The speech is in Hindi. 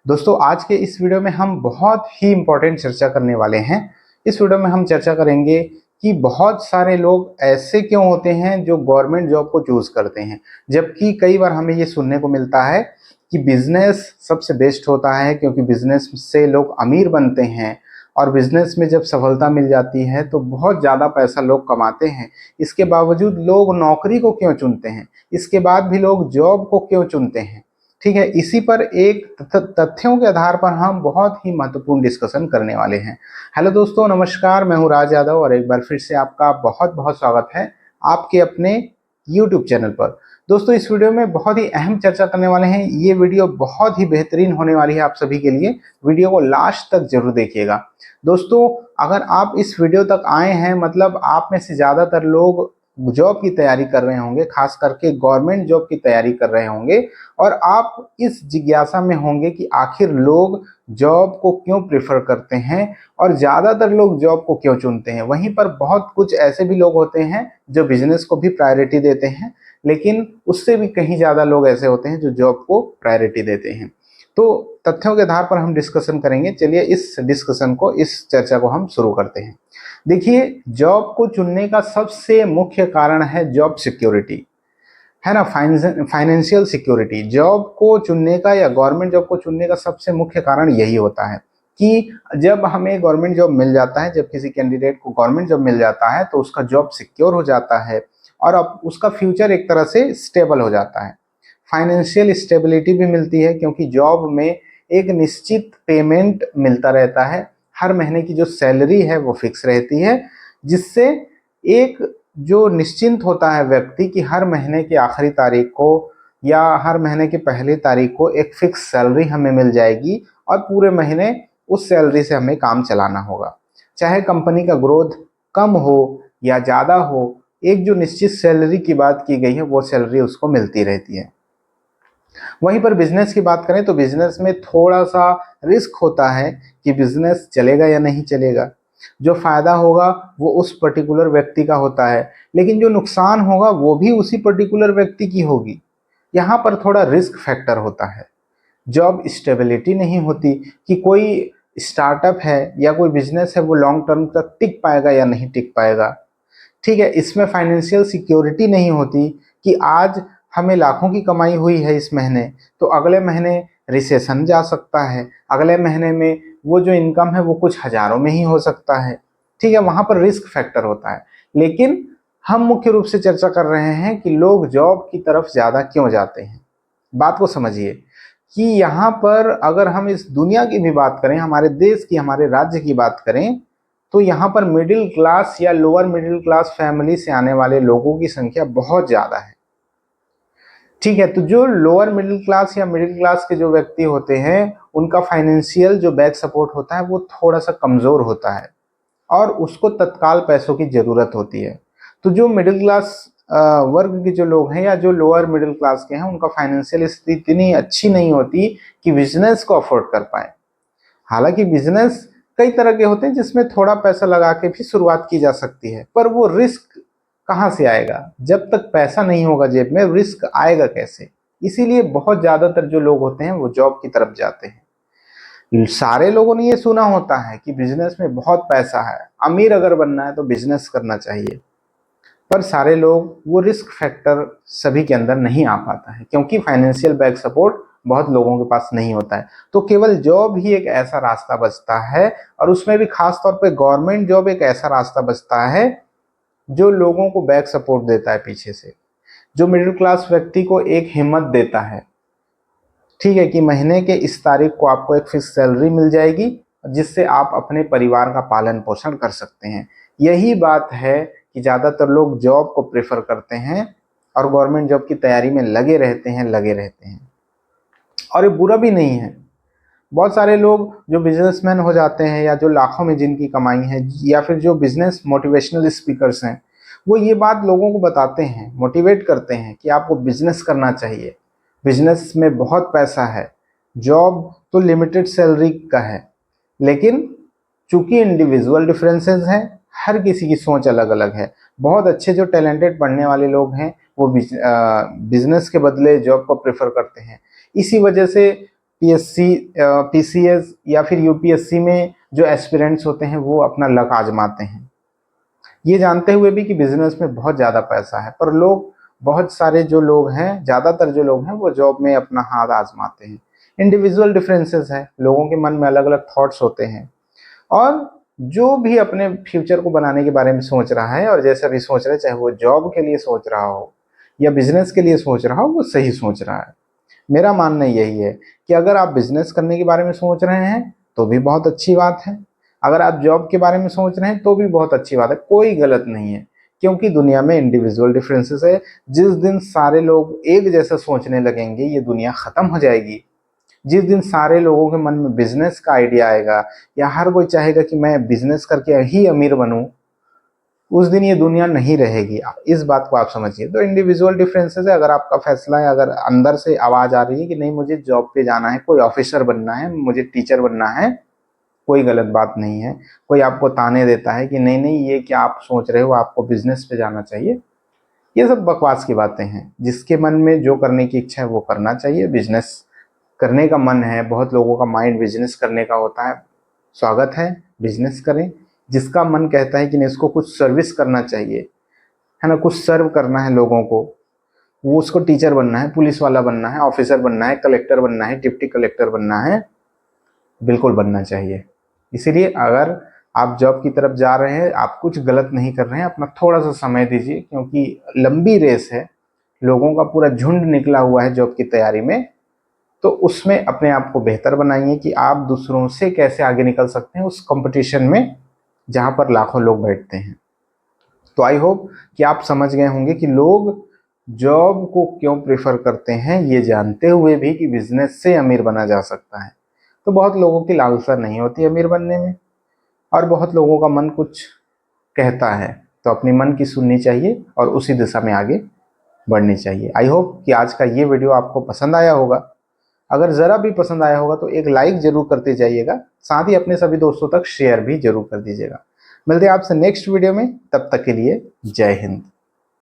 दोस्तों आज के इस वीडियो में हम बहुत ही इम्पोर्टेंट चर्चा करने वाले हैं। इस वीडियो में हम चर्चा करेंगे कि बहुत सारे लोग ऐसे क्यों होते हैं जो गवर्नमेंट जॉब को चूज करते हैं, जबकि कई बार हमें ये सुनने को मिलता है कि बिजनेस सबसे बेस्ट होता है क्योंकि बिजनेस से लोग अमीर बनते हैं और बिजनेस में जब सफलता मिल जाती है तो बहुत ज़्यादा पैसा लोग कमाते हैं। इसके बावजूद लोग नौकरी को क्यों चुनते हैं, इसके बाद भी लोग जॉब को क्यों चुनते हैं। ठीक है, इसी पर एक तथ्यों के आधार पर हम बहुत ही महत्वपूर्ण डिस्कशन करने वाले हैं। हेलो दोस्तों, नमस्कार। मैं हूं राज यादव और एक बार फिर से आपका बहुत बहुत स्वागत है आपके अपने यूट्यूब चैनल पर। दोस्तों इस वीडियो में बहुत ही अहम चर्चा करने वाले हैं। ये वीडियो बहुत ही बेहतरीन होने वाली है आप सभी के लिए। वीडियो को लास्ट तक जरूर देखिएगा। दोस्तों अगर आप इस वीडियो तक आए हैं मतलब आप में से ज़्यादातर लोग जॉब की तैयारी कर रहे होंगे, खास करके गवर्नमेंट जॉब की तैयारी कर रहे होंगे और आप इस जिज्ञासा में होंगे कि आखिर लोग जॉब को क्यों प्रेफर करते हैं और ज़्यादातर लोग जॉब को क्यों चुनते हैं। वहीं पर बहुत कुछ ऐसे भी लोग होते हैं जो बिजनेस को भी प्रायोरिटी देते हैं, लेकिन उससे भी कहीं ज़्यादा लोग ऐसे होते हैं जो जॉब को प्रायोरिटी देते हैं। तो तथ्यों के आधार पर हम डिस्कशन करेंगे। चलिए इस डिस्कशन को, इस चर्चा को हम शुरू करते हैं। देखिए, जॉब को चुनने का सबसे मुख्य कारण है जॉब सिक्योरिटी, है ना, फाइनेंशियल सिक्योरिटी। जॉब को चुनने का या गवर्नमेंट जॉब को चुनने का सबसे मुख्य कारण यही होता है कि जब हमें गवर्नमेंट जॉब मिल जाता है, जब किसी कैंडिडेट को गवर्नमेंट जॉब मिल जाता है तो उसका जॉब सिक्योर हो जाता है और अब उसका फ्यूचर एक तरह से स्टेबल हो जाता है। फाइनेंशियल स्टेबिलिटी भी मिलती है क्योंकि जॉब में एक निश्चित पेमेंट मिलता रहता है। हर महीने की जो सैलरी है वो फिक्स रहती है, जिससे एक जो निश्चिंत होता है व्यक्ति कि हर महीने की आखिरी तारीख को या हर महीने की पहली तारीख को एक फिक्स सैलरी हमें मिल जाएगी और पूरे महीने उस सैलरी से हमें काम चलाना होगा। चाहे कंपनी का ग्रोथ कम हो या ज़्यादा हो, एक जो निश्चित सैलरी की बात की गई है वो सैलरी उसको मिलती रहती है। वहीं पर बिजनेस की बात करें तो बिजनेस में थोड़ा सा रिस्क होता है कि बिजनेस चलेगा या नहीं चलेगा। जो फायदा होगा वो उस पर्टिकुलर व्यक्ति का होता है, लेकिन जो नुकसान होगा वो भी उसी पर्टिकुलर व्यक्ति की होगी। यहाँ पर थोड़ा रिस्क फैक्टर होता है। जॉब स्टेबिलिटी नहीं होती कि कोई स्टार्टअप है या कोई बिजनेस है वो लॉन्ग टर्म तक टिक पाएगा या नहीं टिक पाएगा। ठीक है, इसमें फाइनेंशियल सिक्योरिटी नहीं होती कि आज हमें लाखों की कमाई हुई है इस महीने, तो अगले महीने रिसेशन जा सकता है, अगले महीने में वो जो इनकम है वो कुछ हजारों में ही हो सकता है। ठीक है, वहाँ पर रिस्क फैक्टर होता है। लेकिन हम मुख्य रूप से चर्चा कर रहे हैं कि लोग जॉब की तरफ ज़्यादा क्यों जाते हैं। बात को समझिए कि यहाँ पर अगर हम इस दुनिया की भी बात करें, हमारे देश की, हमारे राज्य की बात करें, तो यहाँ पर मिडिल क्लास या लोअर मिडिल क्लास फैमिली से आने वाले लोगों की संख्या बहुत ज़्यादा है। ठीक है, तो जो लोअर मिडिल क्लास या मिडिल क्लास के जो व्यक्ति होते हैं उनका फाइनेंशियल जो बैक सपोर्ट होता है वो थोड़ा सा कमज़ोर होता है और उसको तत्काल पैसों की ज़रूरत होती है। तो जो मिडिल क्लास वर्ग के जो लोग हैं या जो लोअर मिडिल क्लास के हैं उनका फाइनेंशियल स्थिति इतनी अच्छी नहीं होती कि बिजनेस को अफोर्ड कर पाए। हालांकि बिजनेस कई तरह के होते हैं जिसमें थोड़ा पैसा लगा के भी शुरुआत की जा सकती है, पर वो रिस्क कहाँ से आएगा जब तक पैसा नहीं होगा जेब में, रिस्क आएगा कैसे। इसीलिए बहुत ज़्यादातर जो लोग होते हैं वो जॉब की तरफ जाते हैं। सारे लोगों ने ये सुना होता है कि बिजनेस में बहुत पैसा है, अमीर अगर बनना है तो बिजनेस करना चाहिए, पर सारे लोग वो रिस्क फैक्टर सभी के अंदर नहीं आ पाता है क्योंकि फाइनेंशियल बैक सपोर्ट बहुत लोगों के पास नहीं होता है। तो केवल जॉब ही एक ऐसा रास्ता बचता है और उसमें भी खास तौर पे गवर्नमेंट जॉब एक ऐसा रास्ता बचता है जो लोगों को बैक सपोर्ट देता है पीछे से, जो मिडिल क्लास व्यक्ति को एक हिम्मत देता है। ठीक है, कि महीने के इस तारीख को आपको एक फिक्स सैलरी मिल जाएगी जिससे आप अपने परिवार का पालन पोषण कर सकते हैं। यही बात है कि ज़्यादातर लोग जॉब को प्रेफर करते हैं और गवर्नमेंट जॉब की तैयारी में लगे रहते हैं। और ये बुरा भी नहीं है। बहुत सारे लोग जो बिजनेसमैन हो जाते हैं या जो लाखों में जिनकी कमाई है या फिर जो बिजनेस मोटिवेशनल स्पीकर्स हैं, वो ये बात लोगों को बताते हैं, मोटिवेट करते हैं कि आपको बिजनेस करना चाहिए, बिजनेस में बहुत पैसा है, जॉब तो लिमिटेड सैलरी का है। लेकिन चूंकि इंडिविजुअल डिफरेंसेस हैं, हर किसी की सोच अलग अलग है। बहुत अच्छे जो टैलेंटेड पढ़ने वाले लोग हैं वो बिजनेस के बदले जॉब को प्रेफर करते हैं। इसी वजह से पीएससी, पीसीएस या फिर यूपीएससी में जो एस्पिरेंट्स होते हैं वो अपना लक आजमाते हैं, ये जानते हुए भी कि बिजनेस में बहुत ज़्यादा पैसा है। पर लोग, बहुत सारे जो लोग हैं, ज़्यादातर जो लोग हैं वो जॉब में अपना हाथ आजमाते हैं। इंडिविजुअल डिफरेंसेस है, लोगों के मन में अलग अलग थॉट्स होते हैं, और जो भी अपने फ्यूचर को बनाने के बारे में सोच रहा है और जैसा भी सोच रहा है, चाहे वो जॉब के लिए सोच रहा हो या बिजनेस के लिए सोच रहा हो, वो सही सोच रहा है। मेरा मानना यही है कि अगर आप बिजनेस करने के बारे में सोच रहे हैं तो भी बहुत अच्छी बात है, अगर आप जॉब के बारे में सोच रहे हैं तो भी बहुत अच्छी बात है, कोई गलत नहीं है। क्योंकि दुनिया में इंडिविजुअल डिफरेंसेस है। जिस दिन सारे लोग एक जैसा सोचने लगेंगे, ये दुनिया खत्म हो जाएगी। जिस दिन सारे लोगों के मन में बिजनेस का आइडिया आएगा या हर कोई चाहेगा कि मैं बिजनेस करके ही अमीर बनूं, उस दिन ये दुनिया नहीं रहेगी। इस बात को आप समझिए। तो इंडिविजुअल डिफरेंसेस है। अगर आपका फैसला है, अगर अंदर से आवाज आ रही है कि नहीं मुझे जॉब पे जाना है, कोई ऑफिसर बनना है, मुझे टीचर बनना है, कोई गलत बात नहीं है। कोई आपको ताने देता है कि नहीं नहीं ये क्या आप सोच रहे हो, आपको बिजनेस पे जाना चाहिए, ये सब बकवास की बातें हैं। जिसके मन में जो करने की इच्छा है वो करना चाहिए। बिजनेस करने का मन है, बहुत लोगों का माइंड बिजनेस करने का होता है, स्वागत है, बिजनेस करें। जिसका मन कहता है कि नहीं इसको कुछ सर्विस करना चाहिए, है ना, कुछ सर्व करना है लोगों को, वो उसको टीचर बनना है, पुलिस वाला बनना है, ऑफिसर बनना है, कलेक्टर बनना है, डिप्टी कलेक्टर बनना है, बिल्कुल बनना चाहिए। इसीलिए अगर आप जॉब की तरफ जा रहे हैं, आप कुछ गलत नहीं कर रहे हैं, अपना थोड़ा सा समय दीजिए, क्योंकि लंबी रेस है, लोगों का पूरा झुंड निकला हुआ है जॉब की तैयारी में। तो उसमें अपने आप को बेहतर बनाइए कि आप दूसरों से कैसे आगे निकल सकते हैं उस कंपटीशन में जहां पर लाखों लोग बैठते हैं। तो आई होप कि आप समझ गए होंगे कि लोग जॉब को क्यों प्रेफर करते हैं, ये जानते हुए भी कि बिजनेस से अमीर बना जा सकता है। तो बहुत लोगों की लालसा नहीं होती अमीर बनने में, और बहुत लोगों का मन कुछ कहता है, तो अपनी मन की सुननी चाहिए और उसी दिशा में आगे बढ़नी चाहिए। आई होप कि आज का ये वीडियो आपको पसंद आया होगा। अगर ज़रा भी पसंद आया होगा तो एक लाइक जरूर करते जाइएगा, साथ ही अपने सभी दोस्तों तक शेयर भी जरूर कर दीजिएगा। मिलते हैं आपसे नेक्स्ट वीडियो में, तब तक के लिए जय हिंद।